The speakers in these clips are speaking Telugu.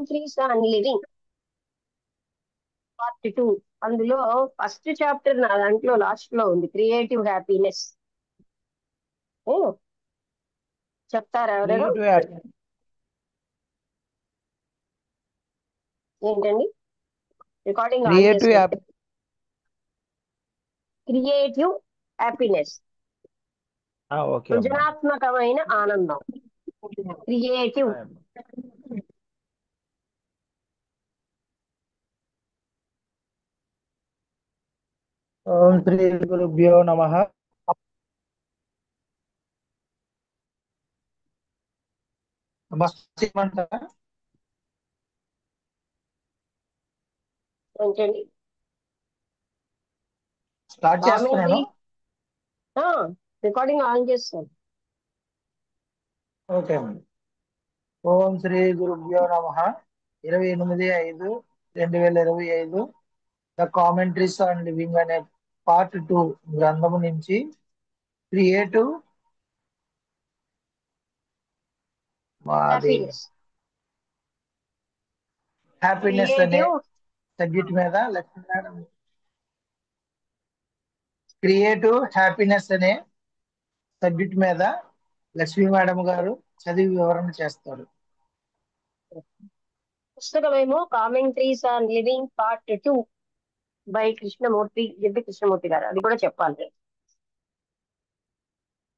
Commentaries on living part 2. అందులో ఫస్ట్ చాప్టర్ నా దాంట్లో లాస్ట్ లో ఉంది, క్రియేటివ్ హ్యాపీనెస్. చెప్తారా ఎవరైనా? Creative app. ఏంటండి? Recording on creative app. చేసుకోండి. క్రియేటివ్ హ్యాపీనెస్, ఓకే అమ్మా. సృజనాత్మకమైన ఆనందం. క్రియేటివ్. ఓం శ్రీ గురుభ్యో నమః. నమస్తే అంటారా? ఏంటండి? Start commentary. చేస్తున్నాను. రికార్డింగ్ ఆన్ చేస్తాను. ఓకే అండి. ఓం శ్రీ గురుభ్యో నమః. 28/5/2025 ద కామెంట్రీస్ ఆన్ లివింగ్ అనే పార్ట్ 2 గ్రంథము నుంచి క్రియేటివ్ మాది హ్యాపీనెస్. హ్యాపీనెస్ అనే క్రియేటివ్. సబ్జెక్ట్ మీద లక్ష్మీ మేడం క్రియేటివ్ హ్యాపీనెస్ అనే సబ్జెక్ట్ మీద లక్ష్మీ మేడం గారు చదివి వివరణ చేస్తారు. పుస్తకమేమో commentaries on living part 2 by Krishnamurti, దివ్య కృష్ణమూర్తి గారు. అది కూడా చెప్పాలి.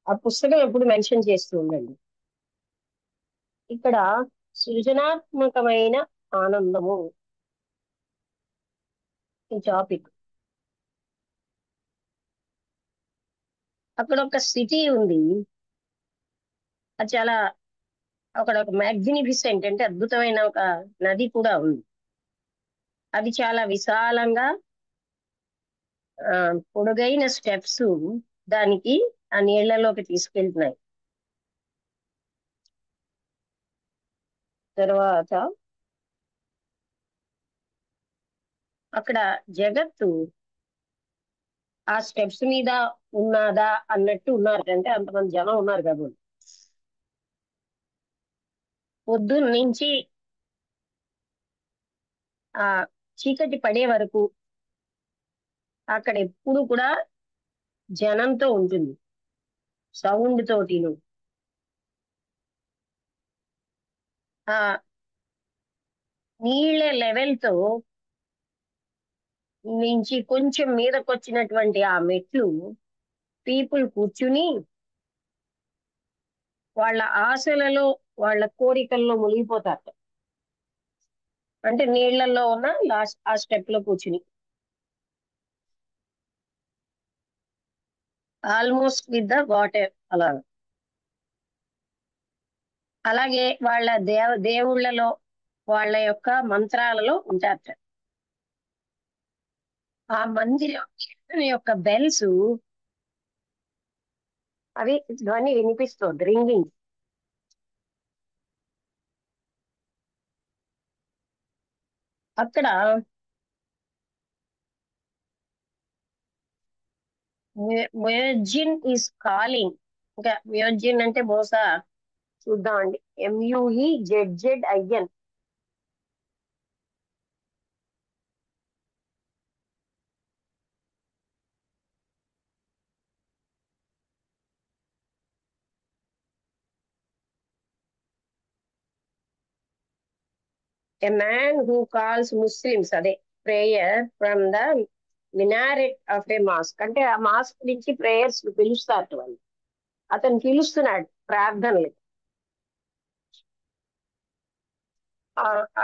ఆ పుస్తకం ఎప్పుడు మెన్షన్ చేస్తూ ఉండండి. ఇక్కడ సృజనాత్మకమైన ఆనందము ఈ టాపిక్. అక్కడ ఒక సిటీ ఉంది. అది చాలా, అక్కడ ఒక మ్యాగ్నిఫిసెంట్ అంటే అద్భుతమైన ఒక నది కూడా ఉంది. అది చాలా విశాలంగా, పొడుగైన స్టెప్స్ దానికి ఆ నీళ్లలోకి తీసుకెళ్తున్నాయి. తర్వాత అక్కడ జగత్తు ఆ స్టెప్స్ మీద ఉన్నదా అన్నట్టు ఉన్నారు, అంటే అంతమంది జనం ఉన్నారు కాబట్టి. పొద్దున్న నుంచి ఆ చీకటి పడే వరకు అక్కడ ఎప్పుడు కూడా జనంతో ఉంటుంది, సౌండ్ తోటిను. ఆ నీళ్ళ లెవెల్ తో నుంచి కొంచెం మీదకి వచ్చినటువంటి ఆ మెట్లు పీపుల్ కూర్చుని వాళ్ళ ఆశలలో, వాళ్ళ కోరికల్లో మునిగిపోతారు. అంటే నీళ్లలో ఉన్న లాస్ట్ ఆ స్టెప్ లో కూర్చుని ఆల్మోస్ట్ విత్ ద వాటర్ అలా. అలాగే వాళ్ళ దేవుళ్ళలో, వాళ్ళ యొక్క మంత్రాలలో ఉంటారు. ఆ మందిరం యొక్క బెల్స్ అవి ధ్వని వినిపిస్తుంది, రింగింగ్. అక్కడ మ్యూజిన్ ఈస్ కాలింగ్. ఇంకా మ్యూజిన్ అంటే బహుశా చూద్దామండి, MUEZZIN. A man who calls Muslims, అదే prayer from the minaret of a mosque. అంటే ఆ మాస్క్ నుంచి ప్రేయర్స్ పిలుస్తారు వాళ్ళు. అతను పిలుస్తున్నాడు ప్రార్థనలు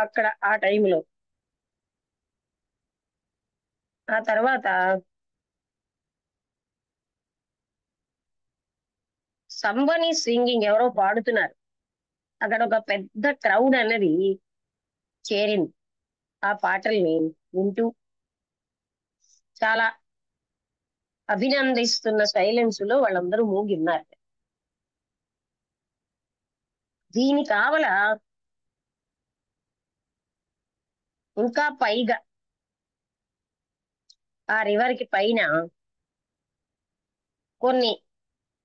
అక్కడ ఆ టైంలో. ఆ తర్వాత సంబని సింగింగ్, ఎవరో పాడుతున్నారు. అక్కడ ఒక పెద్ద క్రౌడ్ అన్నది చేరింది ఆ పాటల్ని వింటూ. చాలా అభినందిస్తున్న సైలెన్స్ లో వాళ్ళందరూ మూగిన్నారు. దీని కావల ఇంకా పైగా ఆ రివర్ కి పైన కొన్ని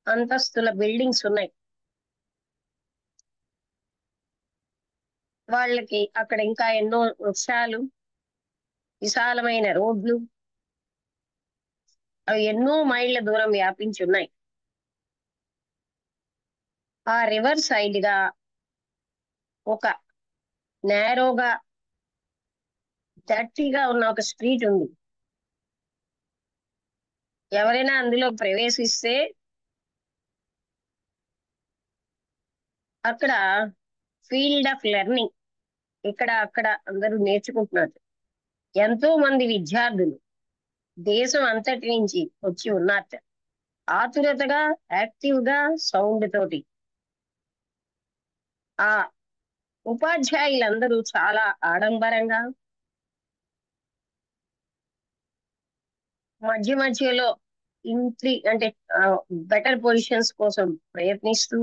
అంతస్తుల బిల్డింగ్స్ ఉన్నాయి. వాళ్ళకి అక్కడ ఇంకా ఎన్నో వృక్షాలు, విశాలమైన రోడ్లు, అవి ఎన్నో మైళ్ళ దూరం వ్యాపించి ఉన్నాయి. ఆ రివర్ సైడ్ గా ఒక నేరోగా, డర్టీగా ఉన్న ఒక స్ట్రీట్ ఉంది. ఎవరైనా అందులో ప్రవేశిస్తే అక్కడ ఫీల్డ్ ఆఫ్ లెర్నింగ్, ఇక్కడ అక్కడ అందరూ నేర్చుకుంటున్నారు. ఎంతో మంది విద్యార్థులు దేశం అంతటి నుంచి వచ్చి ఉన్నారు. ఆతురతగా, యాక్టివ్ గా, సౌండ్ తోటి. ఆ ఉపాధ్యాయులందరూ చాలా ఆడంబరంగా, మధ్య మధ్యలో అంటే బెటర్ పొజిషన్స్ కోసం ప్రయత్నిస్తూ,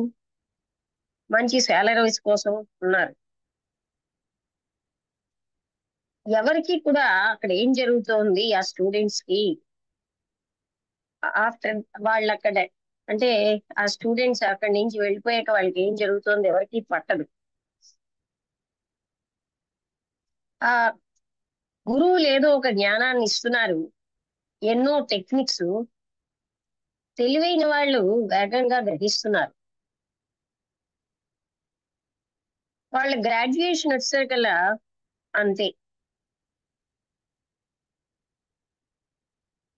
మంచి శాలరీస్ కోసం ఉన్నారు. ఎవరికి కూడా అక్కడ ఏం జరుగుతోంది ఆ స్టూడెంట్స్ కి ఆఫ్టర్ వాళ్ళు అక్కడ, అంటే ఆ స్టూడెంట్స్ అక్కడి నుంచి వెళ్ళిపోయాక వాళ్ళకి ఏం జరుగుతోంది ఎవరికి పట్టదు. ఆ గురువులు ఏదో ఒక జ్ఞానాన్ని ఇస్తున్నారు, ఎన్నో టెక్నిక్స్ తెలివైన వాళ్ళు వేగంగా గ్రహిస్తున్నారు. వాళ్ళ గ్రాడ్యుయేషన్ వచ్చేసరికల్లా అంతే.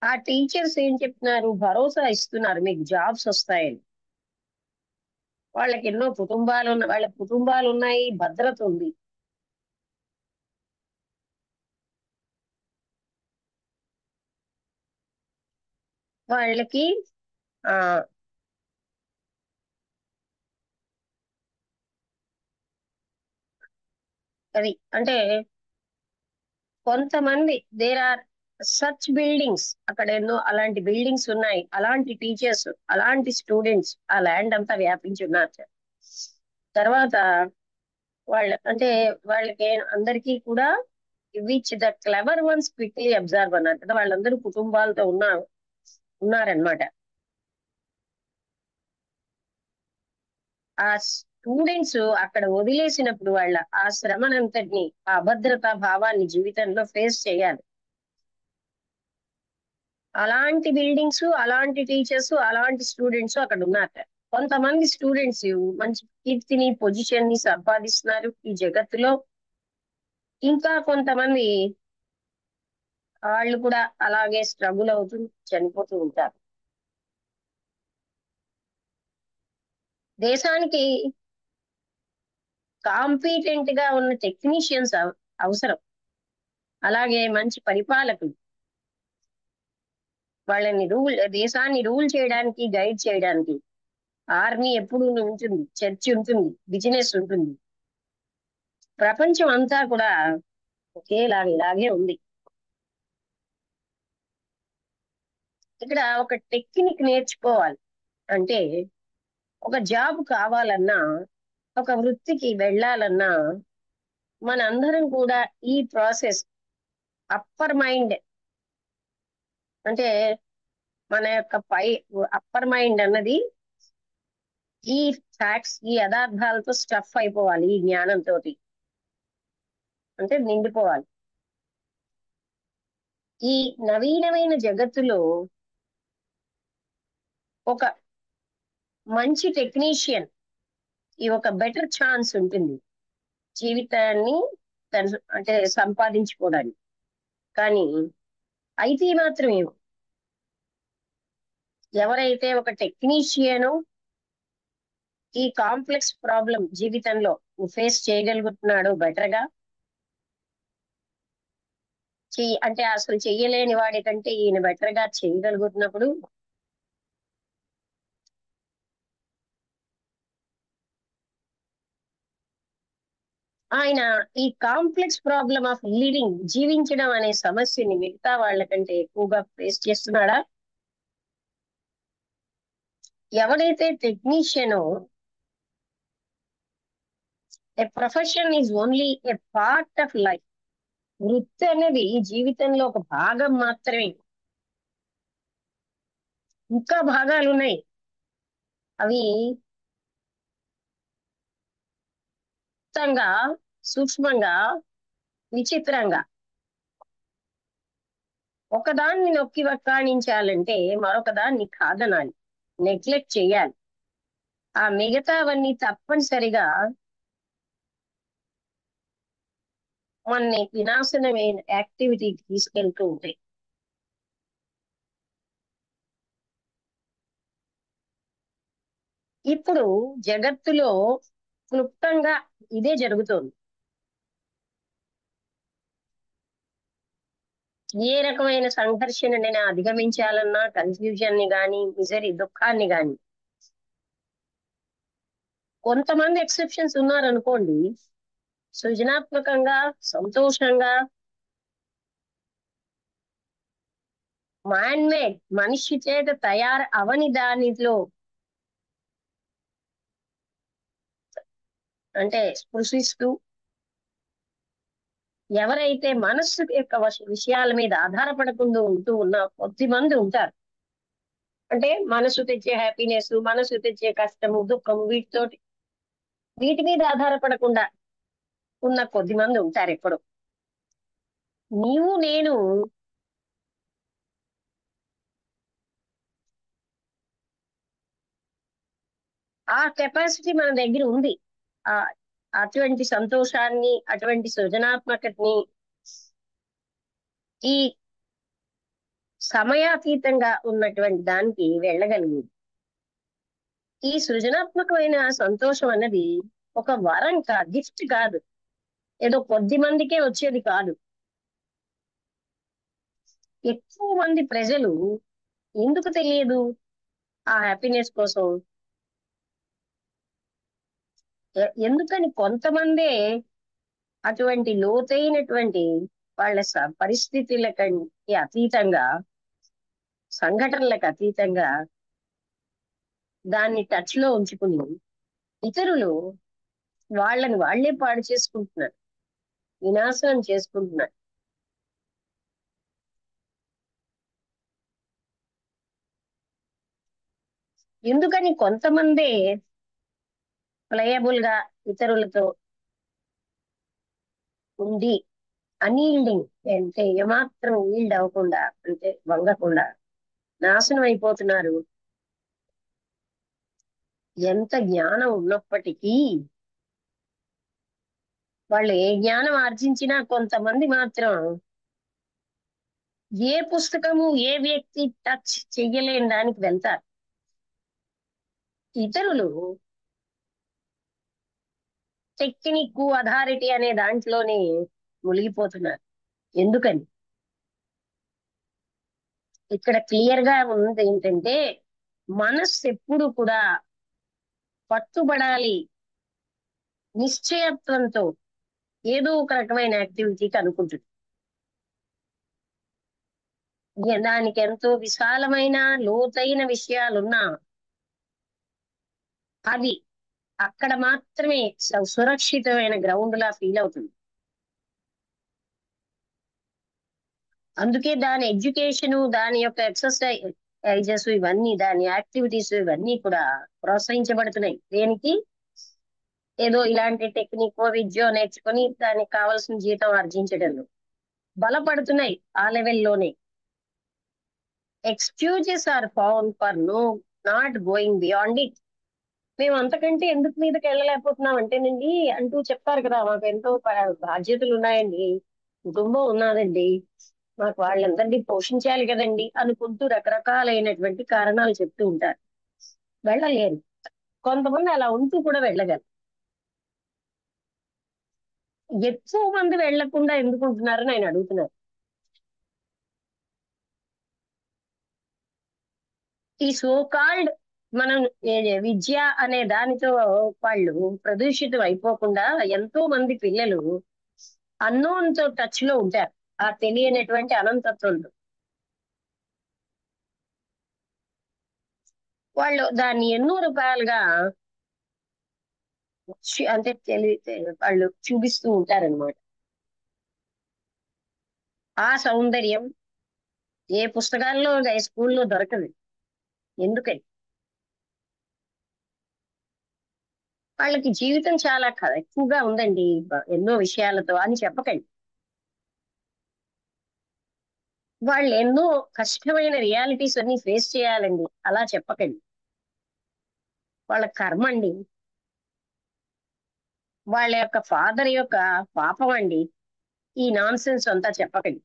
ఆ టీచర్స్ ఏం చెప్తున్నారు, భరోసా ఇస్తున్నారు మీకు జాబ్స్ వస్తాయని. వాళ్ళకి ఎన్నో కుటుంబాలు వాళ్ళ కుటుంబాలు ఉన్నాయి, భద్రత ఉంది. వాళ్ళకి ఆ అది అంటే కొంతమంది దేర్ ఆర్ సచ్ బిల్డింగ్స్, అక్కడ ఎన్నో అలాంటి బిల్డింగ్స్ ఉన్నాయి, అలాంటి టీచర్స్, అలాంటి స్టూడెంట్స్ ఆ ల్యాండ్ అంతా వ్యాపించి ఉన్నారు. తర్వాత అంటే వాళ్ళకి అందరికీ కూడా which the clever once quickly observe అన్నారు కదా, వాళ్ళందరూ కుటుంబాలతో ఉన్నారనమాట. ఆ స్టూడెంట్స్ అక్కడ వదిలేసినప్పుడు వాళ్ళ ఆ శ్రమనంతటిని, ఆ అభద్రతా భావాన్ని జీవితంలో ఫేస్ చేయాలి. అలాంటి బిల్డింగ్స్, అలాంటి టీచర్స్, అలాంటి స్టూడెంట్స్ అక్కడ ఉన్నారు. కొంతమంది స్టూడెంట్స్ మంచి కీర్తిని, పొజిషన్ ని సంపాదిస్తున్నారు ఈ జగత్తులో. ఇంకా కొంతమంది వాళ్ళు కూడా అలాగే స్ట్రగుల్ అవుతూ చనిపోతూ ఉంటారు. దేశానికి కాంపిటెంట్ గా ఉన్న టెక్నీషియన్స్ అవసరం. అలాగే మంచి పరిపాలకులు, వాళ్ళని దేశాన్ని రూల్ చేయడానికి, గైడ్ చేయడానికి. ఆర్మీ ఎప్పుడు ఉంటుంది, చర్చ్ ఉంటుంది, బిజినెస్ ఉంటుంది. ప్రపంచం అంతా కూడా ఇలాగే ఉంది. ఇక్కడ ఒక టెక్నిక్ నేర్చుకోవాలి అంటే, ఒక జాబ్ కావాలన్నా, ఒక వృత్తికి వెళ్ళాలన్నా, మనందరం కూడా ఈ ప్రాసెస్, అప్పర్ మైండ్ అంటే మన యొక్క అప్పర్ మైండ్ అన్నది ఈ ఫ్యాక్ట్స్, ఈ యథార్థాలతో స్టఫ్ అయిపోవాలి, ఈ జ్ఞానంతో అంటే నిండిపోవాలి. ఈ నవీనమైన జగత్తులో ఒక మంచి టెక్నీషియన్ ఈ ఒక బెటర్ ఛాన్స్ ఉంటుంది జీవితాన్ని అంటే సంపాదించుకోవడానికి. కానీ అయితే మాత్రం ఎవరైతే ఒక టెక్నీషియన్ ఈ కాంప్లెక్స్ ప్రాబ్లం జీవితంలో ఫేస్ చేయగలుగుతున్నాడో బెటర్ గా, అంటే అసలు చెయ్యలేని వాడి కంటే ఈయన బెటర్ గా చేయగలుగుతున్నప్పుడు ఆయన ఈ కాంప్లెక్స్ ప్రాబ్లం ఆఫ్ లివింగ్, జీవించడం అనే సమస్యని మిగతా వాళ్ళకంటే ఎక్కువగా ఫేస్ చేస్తున్నాడా? ఎవడైతే technician, A profession is only A part of life, వృత్తి అనేది జీవితంలో ఒక భాగం మాత్రమే. ఇంకా భాగాలు ఉన్నాయి, అవి మొత్తంగా సూక్ష్మంగా, విచిత్రంగా ఒకదాన్ని నొక్కి వక్కాణించాలంటే మరొక దాన్ని కాదనాలి, నెగ్లెక్ట్ చేయాలి. ఆ మిగతావన్నీ తప్పనిసరిగా మనని వినాశనమైన యాక్టివిటీకి తీసుకెళ్తూ ఉంటాయి. ఇప్పుడు జగత్తులో క్లుప్తంగా ఇదే జరుగుతోంది. ఏ రకమైన సంఘర్షణని అధిగమించాలన్నా, కన్ఫ్యూజన్ ని గాని, మిజరీ దుఃఖాన్ని గాని, కొంతమంది ఎక్సెప్షన్స్ ఉన్నారనుకోండి, సృజనాత్మకంగా, సంతోషంగా, మ్యాన్ మేడ్ మనిషి చేత తయారు అవని దానిలో అంటే స్పృశిస్తూ, ఎవరైతే మనస్సు యొక్క విషయాల మీద ఆధారపడకుండా ఉంటూ ఉన్న కొద్ది మంది ఉంటారు. అంటే మనసు తెచ్చే హ్యాపీనెస్, మనసు తెచ్చే కష్టము, దుఃఖము, వీటి మీద ఆధారపడకుండా ఉన్న కొద్ది మంది ఉంటారు. ఎప్పుడు నీవు నేను ఆ కెపాసిటీ మన దగ్గర ఉంది. ఆ అటువంటి సంతోషాన్ని, అటువంటి సృజనాత్మకతని ఈ సమయాతీతంగా ఉన్నటువంటి దానికి వెళ్ళగలిగింది. ఈ సృజనాత్మకమైన సంతోషం అన్నది ఒక వరం కాదు, గిఫ్ట్ కాదు, ఏదో కొద్ది మందికే వచ్చేది కాదు. ఎక్కువ మంది ప్రజలు ఎందుకు తెలియదు ఆ హ్యాపీనెస్ కోసం? ఎందుకని కొంతమందే అటువంటి లోతైనటువంటి వాళ్ళ పరిస్థితులకి అతీతంగా, సంఘటనలకు అతీతంగా దాన్ని టచ్ లో ఉంచుకుని ఇతరులు వాళ్ళని వాళ్లే పాడు చేసుకుంటున్నారు, వినాశనం చేసుకుంటున్నారు. ఎందుకని కొంతమందే ప్లేయబుల్ గా ఇతరులతో ఉండి అన్ఈల్డింగ్, అంటే ఏమాత్రం ఈల్డ్ అవ్వకుండా, అంటే వంగకుండా నాశనం అయిపోతున్నారు. ఎంత జ్ఞానం ఉన్నప్పటికీ వాళ్ళు ఏ జ్ఞానం ఆర్జించినా కొంతమంది మాత్రం ఏ పుస్తకము, ఏ వ్యక్తి టచ్ చెయ్యలేని దానికి వెళ్తారు. ఇతరులు టెక్నిక్, అథారిటీ అనే దాంట్లోనే మునిగిపోతున్నారు. ఎందుకని ఇక్కడ క్లియర్ గా ఉన్నది ఏంటంటే, మనస్సు ఎప్పుడు కూడా పట్టుబడాలి, నిశ్చయత్వంతో ఏదో ఒక రకమైన యాక్టివిటీకి అనుకుంటుంది. దానికి ఎంతో విశాలమైన, లోతైన విషయాలున్నా అది అక్కడ మాత్రమే సురక్షితమైన గ్రౌండ్ లా ఫీల్ అవుతుంది. అందుకే దాని ఎడ్యుకేషన్, దాని యొక్క ఎక్సర్సైజెస్, ఇవన్నీ, దాని యాక్టివిటీస్ ఇవన్నీ కూడా ప్రోత్సహించబడుతున్నాయి. దేనికి? ఏదో ఇలాంటి టెక్నిక్, విద్యో నేర్చుకొని దానికి కావాల్సిన జీతం ఆర్జించడంలో బలపడుతున్నాయి. ఆ లెవెల్లోనే excuses are found for not going beyond it. మేము అంతకంటే ఎందుకు మీదకి వెళ్ళలేకపోతున్నాం అంటేనండి, అంటూ చెప్తారు కదా, మాకు ఎంతో బాధ్యతలు ఉన్నాయండి, కుటుంబం ఉన్నదండి, మాకు వాళ్ళందరినీ పోషించాలి కదండి అనుకుంటూ రకరకాలైనటువంటి కారణాలు చెప్తూ ఉంటారు. వెళ్ళలేరు. కొంతమంది అలా ఉంటూ కూడా వెళ్ళగలరు. ఎక్కువ మంది వెళ్లకుండా ఎందుకుంటున్నారని ఆయన అడుగుతున్నారు. ఈ సో కాల్డ్ మనం విద్య అనే దానితో వాళ్ళు ప్రదూషితం అయిపోకుండా ఎంతో మంది పిల్లలు అన్నోన్ తో టచ్ లో ఉంటారు, ఆ తెలియనటువంటి అనంతత్వంలో. వాళ్ళు దాన్ని ఎన్నో రకాలుగా అంటే వాళ్ళు చూపిస్తూ ఉంటారన్నమాట. ఆ సౌందర్యం ఏ పుస్తకాల్లో, ఏ స్కూల్లో దొరకదు. ఎందుకని? వాళ్ళకి జీవితం చాలా ఎక్కువగా ఉందండి, ఎన్నో విషయాలతో అని చెప్పకండి. వాళ్ళు ఎన్నో కష్టమైన రియాలిటీస్ అన్ని ఫేస్ చేయాలండి అలా చెప్పకండి. వాళ్ళ కర్మ అండి, వాళ్ళ యొక్క ఫాదర్ యొక్క పాపం అండి, ఈ నాన్ సెన్స్ అంతా చెప్పకండి.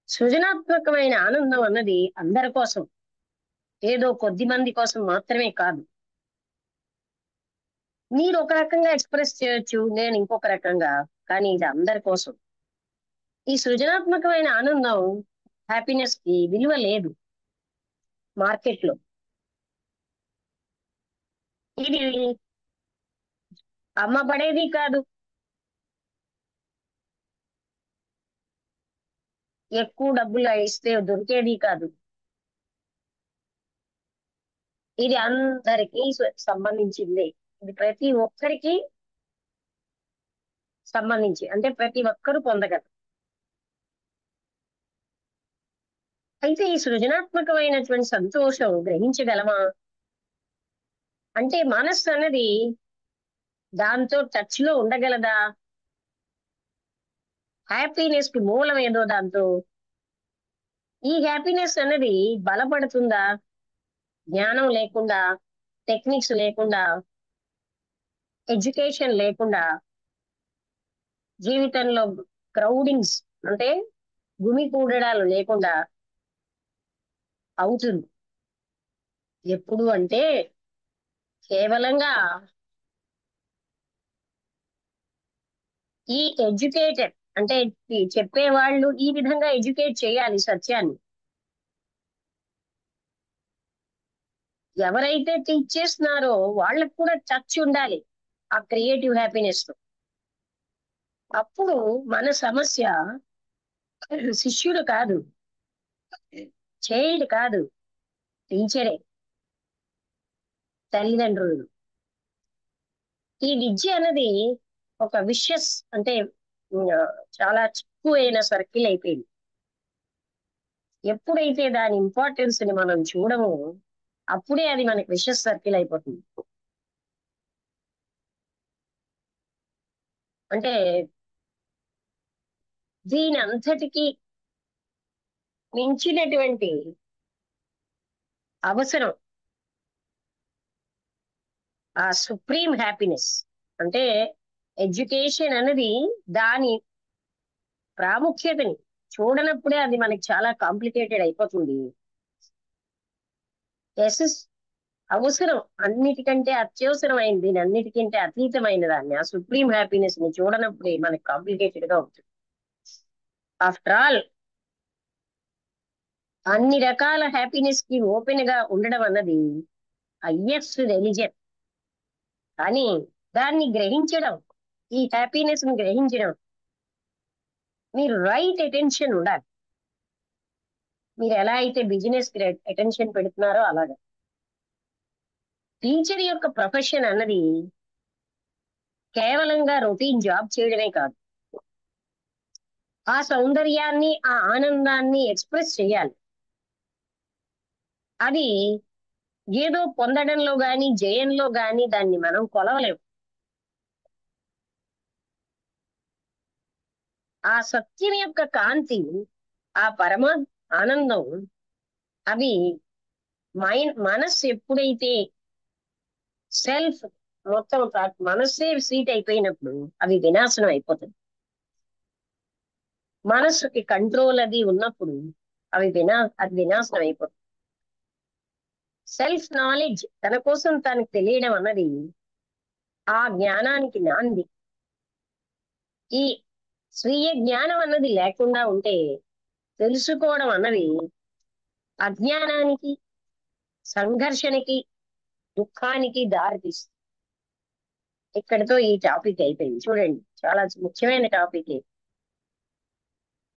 సృజనాత్మకమైన ఆనందం అన్నది అందరి కోసం, ఏదో కొద్ది మంది కోసం మాత్రమే కాదు. మీరు ఒక రకంగా ఎక్స్ప్రెస్ చేయొచ్చు, నేను ఇంకొక రకంగా, కానీ ఇది అందరి కోసం. ఈ సృజనాత్మకమైన ఆనందం, హ్యాపీనెస్ కి విలువ లేదు మార్కెట్ లో. ఇది అమ్మబడేది కాదు, ఎక్కువ డబ్బులు ఇస్తే దొరికేది కాదు. ఇది అందరికీ సంబంధించింది. ఇది ప్రతి ఒక్కరికి సంబంధించి, అంటే ప్రతి ఒక్కరూ పొందగలరు. అయితే ఈ సృజనాత్మకమైనటువంటి సంతోషం గ్రహించగలమా? అంటే మనస్సు అన్నది దాంతో టచ్ లో ఉండగలదా? హ్యాపీనెస్ కి మూలం ఏదో దాంతో. ఈ హ్యాపీనెస్ అన్నది బలపడుతుందా జ్ఞానం లేకుండా, టెక్నిక్స్ లేకుండా, ఎడ్యుకేషన్ లేకుండా, జీవితంలో క్రౌడింగ్స్ అంటే గుమికూడడాలు లేకుండా అవుతుంది. ఎప్పుడు అంటే కేవలంగా ఈ ఎడ్యుకేటెడ్ అంటే ఈ చెప్పేవాళ్ళు ఈ విధంగా ఎడ్యుకేట్ చేయాలి సత్యాన్ని. ఎవరైతే టీచ్ చేస్తున్నారో వాళ్ళకు కూడా టచ్ ఉండాలి ఆ క్రియేటివ్ హ్యాపీనెస్ తో. అప్పుడు మన సమస్య శిష్యుడు కాదు, చైల్డ్ కాదు, టీచరే, తల్లిదండ్రులు. ఈ విద్య అన్నది ఒక విషస్ అంటే ఉమ్, చాలా చిక్కువైన సర్కిల్ అయిపోయింది. ఎప్పుడైతే దాని ఇంపార్టెన్స్ ని మనం చూడమో అప్పుడే అది మనకి విషస్ సర్కిల్ అయిపోతుంది. అంటే దీని అంతటికి మించినటువంటి అవసరం ఆ సుప్రీం హ్యాపీనెస్. అంటే ఎడ్యుకేషన్ అనేది దాని ప్రాముఖ్యతని చూడనప్పుడే అది మనకి చాలా కాంప్లికేటెడ్ అయిపోతుంది. ఎస్, అవసరం, అన్నిటికంటే అత్యవసరమైంది, దీని అన్నిటికంటే అతీతమైన దాన్ని, ఆ సుప్రీం హ్యాపీనెస్ ని చూడనప్పుడే మనకి కాంప్లికేటెడ్ గా ఉంటుంది. ఆఫ్టర్ ఆల్ అన్ని రకాల హ్యాపీనెస్ కి ఓపెన్ గా ఉండడం అన్నది హయ్యెస్ట్ రిలీజియన్. కానీ దాన్ని గ్రహించడం, ఈ హ్యాపీనెస్ ని గ్రహించడం, మీరు రైట్ అటెన్షన్ ఉండాలి. మీరు ఎలా అయితే బిజినెస్ కి అటెన్షన్ పెడుతున్నారో అలాగా టీచర్ యొక్క ప్రొఫెషన్ అన్నది కేవలంగా రొటీన్ జాబ్ చేయడమే కాదు, ఆ సౌందర్యాన్ని ఆ ఆనందాన్ని ఎక్స్ప్రెస్ చేయాలి. అది ఏదో పొందడంలో గాని జయంలో గాని దాన్ని మనం కొలవలేము. ఆ సత్యం యొక్క కాంతి, ఆ పరమ ఆనందం, అవి మనస్సు ఎప్పుడైతే సెల్ఫ్ మొత్తం మనస్సే సీట్ అయిపోయినప్పుడు అవి వినాశనం అయిపోతుంది. మనస్సుకి కంట్రోల్ అది ఉన్నప్పుడు అది వినాశనం అయిపోతుంది. సెల్ఫ్ నాలెడ్జ్, తన కోసం తనకు తెలియడం అన్నది ఆ జ్ఞానానికి నాంది. ఈ స్వీయ జ్ఞానం అన్నది లేకుండా ఉంటే తెలుసుకోవడం అన్నది అజ్ఞానానికి, సంఘర్షణకి, దుఃఖానికి దారితీస్తుంది. ఇక్కడితో ఈ టాపిక్ అయిపోయింది. చూడండి, చాలా ముఖ్యమైన టాపిక్.